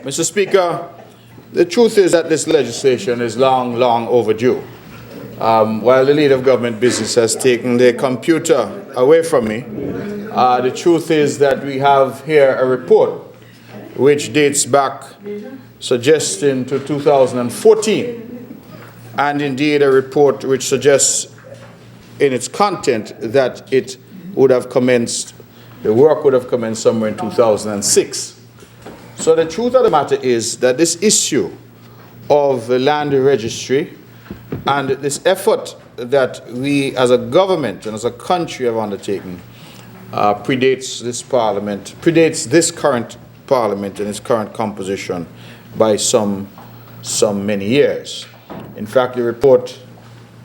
Mr. Speaker, the truth is that this legislation is long, long overdue. While the Leader of Government Business has taken the computer away from me, the truth is that we have here a report which dates back suggesting to 2014, and indeed a report which suggests in its content that it would have commenced, the work would have commenced somewhere in 2006. So the truth of the matter is that this issue of the land registry and this effort that we as a government and as a country have undertaken predates this parliament, predates this current parliament and its current composition by some many years. In fact, the report,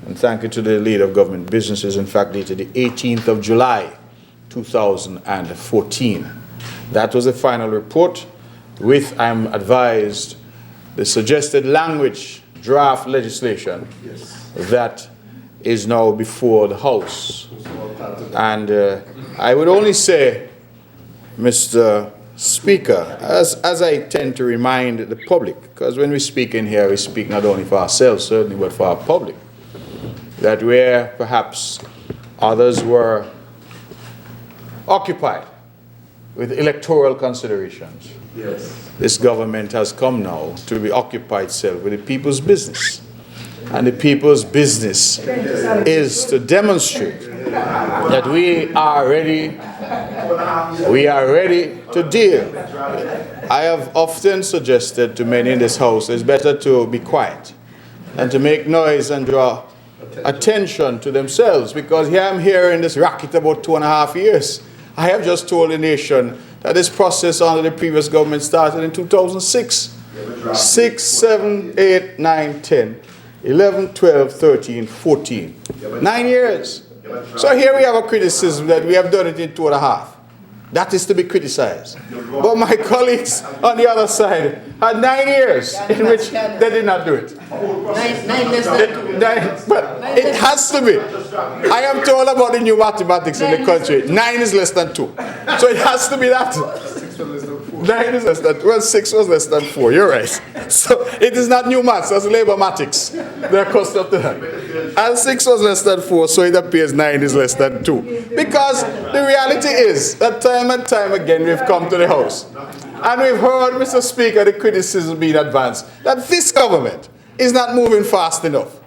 and thank you to the Leader of Government Business, is in fact dated the 18th of July, 2014. That was the final report with, I'm advised, the suggested language draft legislation that is now before the House. And I would only say, Mr. Speaker, as I tend to remind the public, because when we speak in here, we speak not only for ourselves, certainly, but for our public, that where perhaps others were occupied with electoral considerations, this government has come now to be occupied itself with the people's business. And the people's business is to demonstrate that we are ready to deal. I have often suggested to many in this House it's better to be quiet and to make noise and draw attention to themselves, because here I'm hearing this racket about 2.5 years. I have just told the nation that this process under the previous government started in 2006. 6, 7, 8, 9, 10, 11, 12, 13, 14. 9 years. So here we have a criticism that we have done it in 2.5. That is to be criticized. But my colleagues on the other side had 9 years in which they did not do it. But it has to be. I am told about the new mathematics in the country. 9 is less than 2. So it has to be that. 9 is less than 2. Well, 6 was less than 4. You're right. So it is not new maths, that's labor-matics. They're accustomed to that. And 6 was less than 4, so it appears 9 is less than 2. Because the reality is that time and time again we've come to the House. And we've heard, Mr. Speaker, the criticism being advanced that this government is not moving fast enough.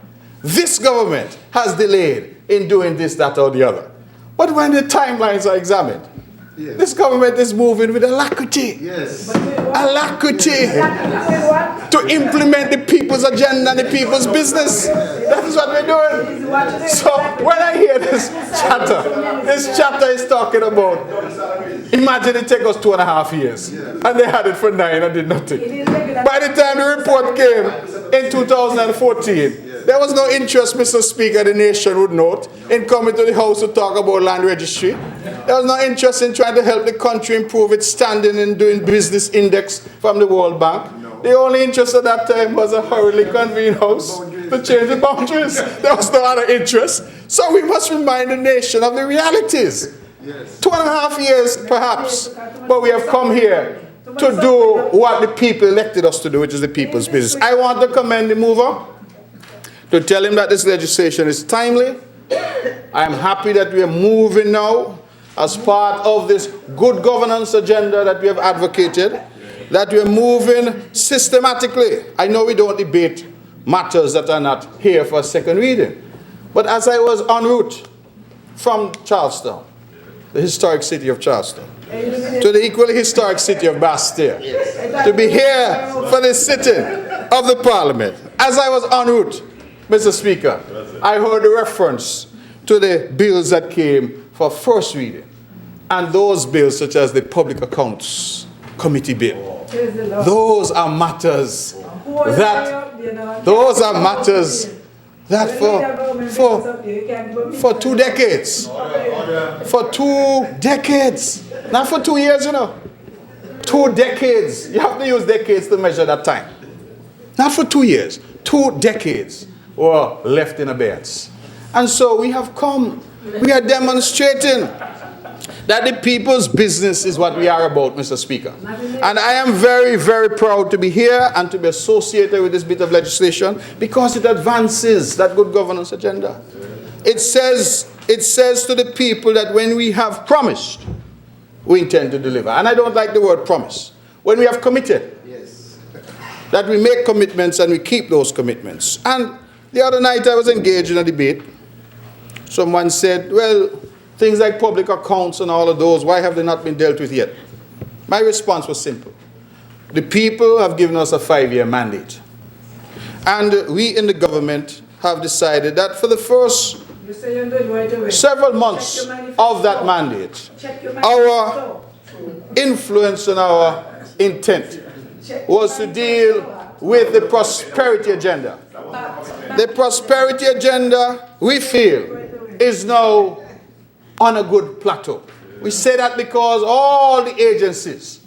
This government has delayed in doing this, that, or the other. But when the timelines are examined, this government is moving with alacrity. Alacrity to implement the people's agenda and the people's business. That is what we're doing. So when I hear this chatter is talking about, imagine it took us 2.5 years. And they had it for 9 and did nothing. By the time the report came in 2014, there was no interest, Mr. Speaker, the nation would note, in coming to the House to talk about land registry. There was no interest in trying to help the country improve its standing in doing business index from the World Bank. The only interest at that time was a hurriedly convened House to change the boundaries. There was no other interest. So we must remind the nation of the realities. 2.5 years, perhaps, but we have come here to do what the people elected us to do, which is the people's business. I want to commend the mover, to tell him that this legislation is timely. I am happy that we are moving now as part of this good governance agenda that we have advocated, that we are moving systematically. I know we don't debate matters that are not here for a second reading. But as I was en route from Charlestown, the historic city of Charleston, to the equally historic city of Bastille, to be here for the sitting of the Parliament, as I was en route, Mr. Speaker, I heard a reference to the bills that came for first reading. And those bills, such as the Public Accounts Committee bill, those are matters that for 2 decades, not for 2 years, 2 decades, you have to use decades to measure that time. Not for 2 years, 2 decades were left in abeyance. And so we have come, we are demonstrating that the people's business is what we are about, Mr. Speaker. And I am very, very proud to be here and to be associated with this bit of legislation because it advances that good governance agenda. It says to the people that when we have promised, we intend to deliver. And I don't like the word promise. When we have committed, that we make commitments and we keep those commitments. And the other night I was engaged in a debate. Someone said, well, things like public accounts and all of those, why have they not been dealt with yet? My response was simple. The people have given us a 5-year mandate. And we in the government have decided that for the first several months of that mandate, our influence and our intent was to deal with the prosperity agenda. The prosperity agenda, we feel, is now on a good plateau. We say that because all the agencies,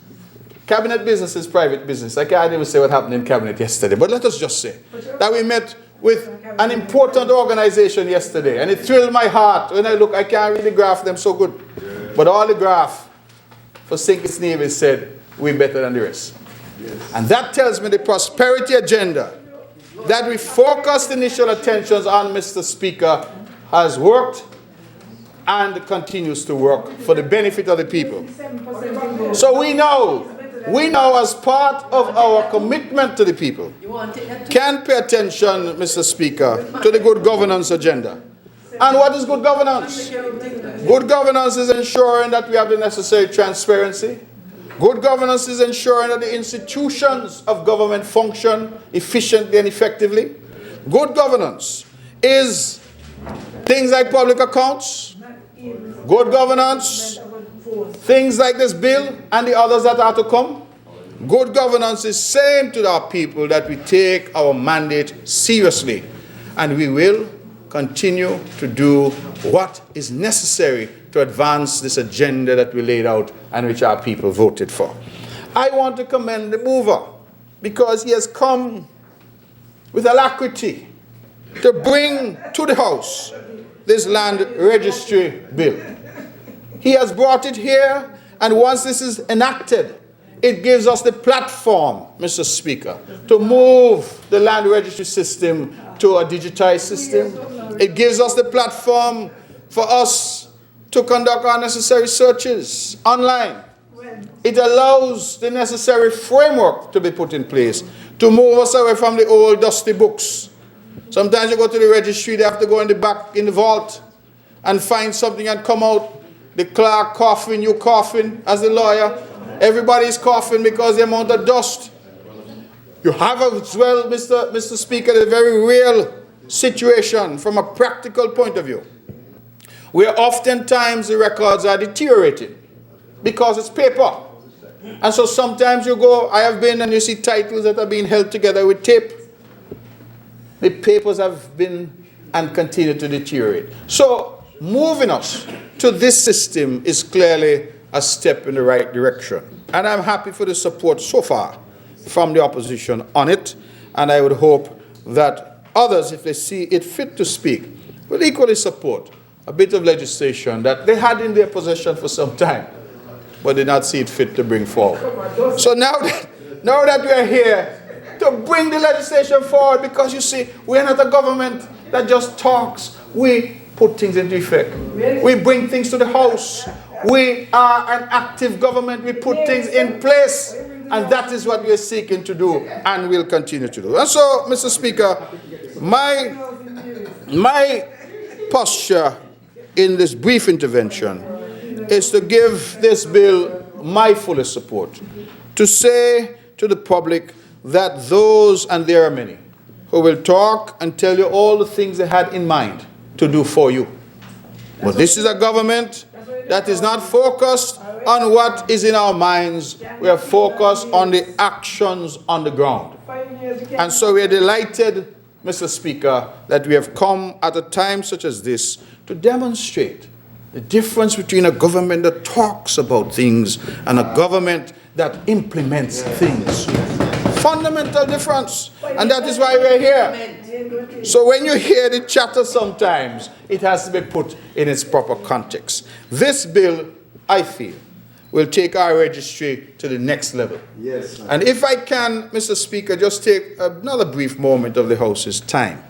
cabinet business is private business. I can't even say what happened in cabinet yesterday, but let us just say that we met with an important organization yesterday, and it thrilled my heart when I look. I can't really graph them so good, but all the graph for St. Kitts Nevis said we're better than the rest. And that tells me the prosperity agenda that we focused initial attentions on, Mr. Speaker, has worked and continues to work for the benefit of the people. So we know as part of our commitment to the people, can pay attention, Mr. Speaker, to the good governance agenda. And what is good governance? Good governance is ensuring that we have the necessary transparency. Good governance is ensuring that the institutions of government function efficiently and effectively. Good governance is things like public accounts. Good governance, things like this bill and the others that are to come. Good governance is saying to our people that we take our mandate seriously and we will continue to do what is necessary to advance this agenda that we laid out and which our people voted for. I want to commend the mover because he has come with alacrity to bring to the House this land registry bill. He has brought it here, and once this is enacted, it gives us the platform, Mr. Speaker, to move the land registry system to a digitized system. It gives us the platform for us to conduct our necessary searches online. It allows the necessary framework to be put in place to move us away from the old dusty books. Sometimes you go to the registry, they have to go in the back, in the vault, and find something and come out. The clerk coughing, you coughing as the lawyer. Everybody's coughing because the amount of dust. You have as well, Mr. Speaker, a very real situation from a practical point of view, where oftentimes the records are deteriorating because it's paper. And so sometimes you go, I have been, and you see titles that are being held together with tape. The papers have been and continue to deteriorate. So moving us to this system is clearly a step in the right direction. And I'm happy for the support so far from the opposition on it. And I would hope that others, if they see it fit to speak, will equally support a bit of legislation that they had in their possession for some time, but did not see it fit to bring forward. So now that we are here to bring the legislation forward, because you see, we're not a government that just talks. We put things into effect. We bring things to the House. We are an active government. We put things in place. And that is what we are seeking to do and will continue to do. And so, Mr. Speaker, my posture in this brief intervention is to give this bill my fullest support, to say to the public that those, and there are many, who will talk and tell you all the things they had in mind to do for you. But this is a government that is not focused on what is in our minds. We are focused on the actions on the ground. And so we are delighted, Mr. Speaker, that we have come at a time such as this to demonstrate the difference between a government that talks about things and a government that implements things. Fundamental difference. And that is why we're here. So when you hear the chatter sometimes, it has to be put in its proper context. This bill, I feel, will take our registry to the next level. Yes, sir. And if I can, Mr. Speaker, just take another brief moment of the House's time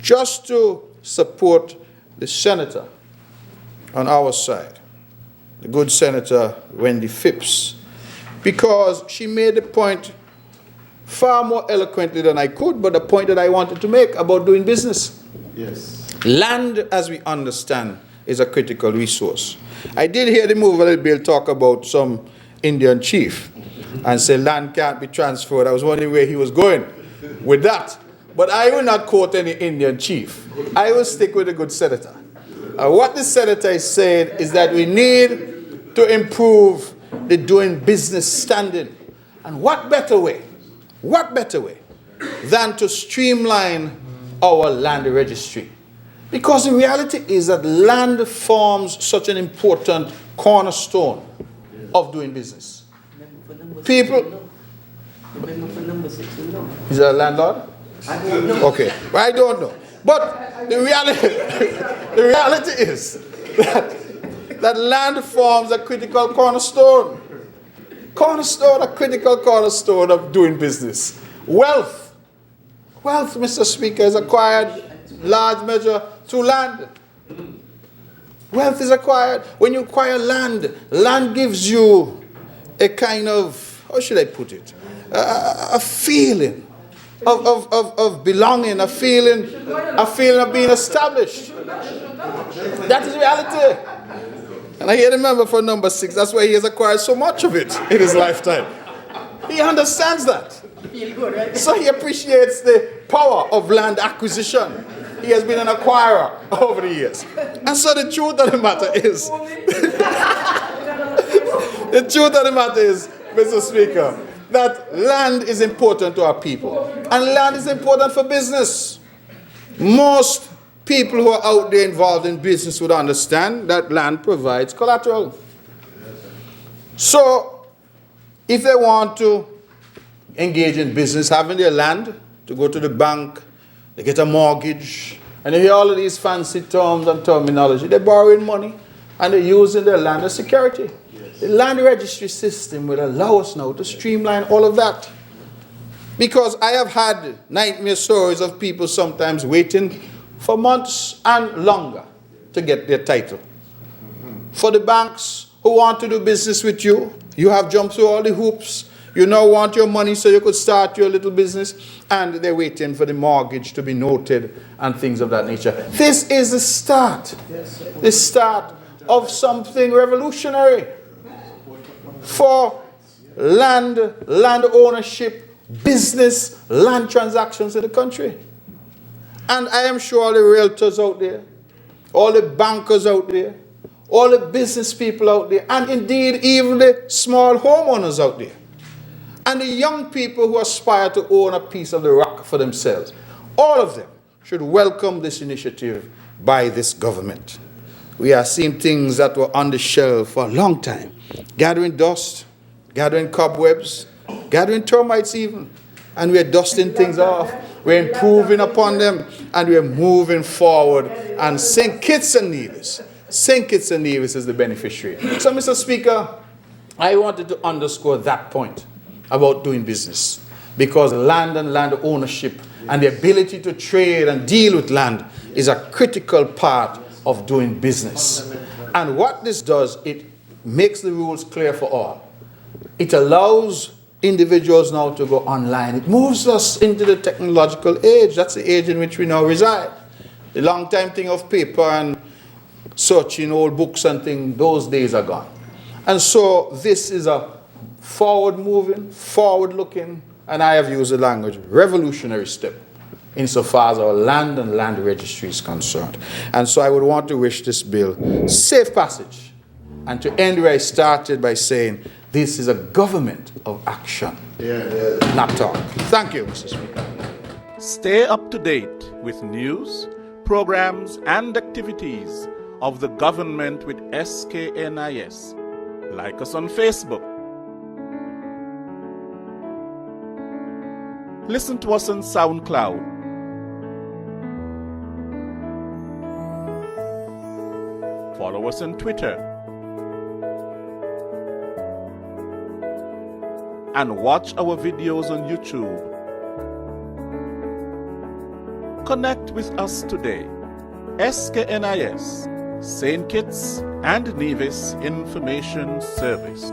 just to support the senator on our side, the good Senator Wendy Phipps, because she made the point far more eloquently than I could, but the point that I wanted to make about doing business. Yes. Land, as we understand, is a critical resource. I did hear the movable bill talk about some Indian chief and say land can't be transferred. I was wondering where he was going with that. But I will not quote any Indian chief. I will stick with a good senator. What the senator is saying is that we need to improve the doing business standing. And what better way than to streamline our land registry? Because the reality is that land forms such an important cornerstone of doing business. People... Is that a landlord? I don't know. Okay, well, I don't know. But the reality is that land forms a critical cornerstone. A critical cornerstone of doing business. Wealth, Mr. Speaker, is acquired large measure through land. Wealth is acquired. When you acquire land, land gives you a kind of, how should I put it? A feeling of belonging, a feeling of being established. That is reality. And I hear the member for number 6, that's why he has acquired so much of it in his lifetime. He understands that. So he appreciates the power of land acquisition. He has been an acquirer over the years. And so the truth of the matter is, Mr. Speaker, that land is important to our people. And land is important for business. Most people who are out there involved in business would understand that land provides collateral. So, if they want to engage in business, having their land, to go to the bank, they get a mortgage, and they hear all of these fancy terms and terminology. They're borrowing money, and they're using their land as security. Yes. The land registry system will allow us now to streamline all of that. Because I have had nightmare stories of people sometimes waiting for months and longer to get their title. For the banks who want to do business with you, you have jumped through all the hoops. You now want your money so you could start your little business, and they're waiting for the mortgage to be noted and things of that nature. This is the start of something revolutionary for land ownership, business, land transactions in the country. And I am sure all the realtors out there, all the bankers out there, all the business people out there, and indeed even the small homeowners out there, and the young people who aspire to own a piece of the rock for themselves, all of them should welcome this initiative by this government. We are seeing things that were on the shelf for a long time, gathering dust, gathering cobwebs, gathering termites even, and we're dusting things off. We're improving upon them, and we're moving forward. And St. Kitts and Nevis is the beneficiary. So, Mr. Speaker, I wanted to underscore that point about doing business, because land and land ownership and the ability to trade and deal with land is a critical part of doing business. And what this does, it makes the rules clear for all. It allows individuals now to go online. It moves us into the technological age. That's the age in which we now reside. The long time thing of paper and searching old books and things, those days are gone. And so this is a forward-moving, forward-looking, and I have used the language, revolutionary step insofar as our land and land registry is concerned. And so I would want to wish this bill safe passage, and to end where I started by saying this is a government of action, not talk. Thank you, Mr. Speaker. Stay up to date with news, programs, and activities of the government with SKNIS. Like us on Facebook. Listen to us on SoundCloud. Follow us on Twitter. and watch our videos on YouTube. Connect with us today. SKNIS, St. Kitts and Nevis Information Service.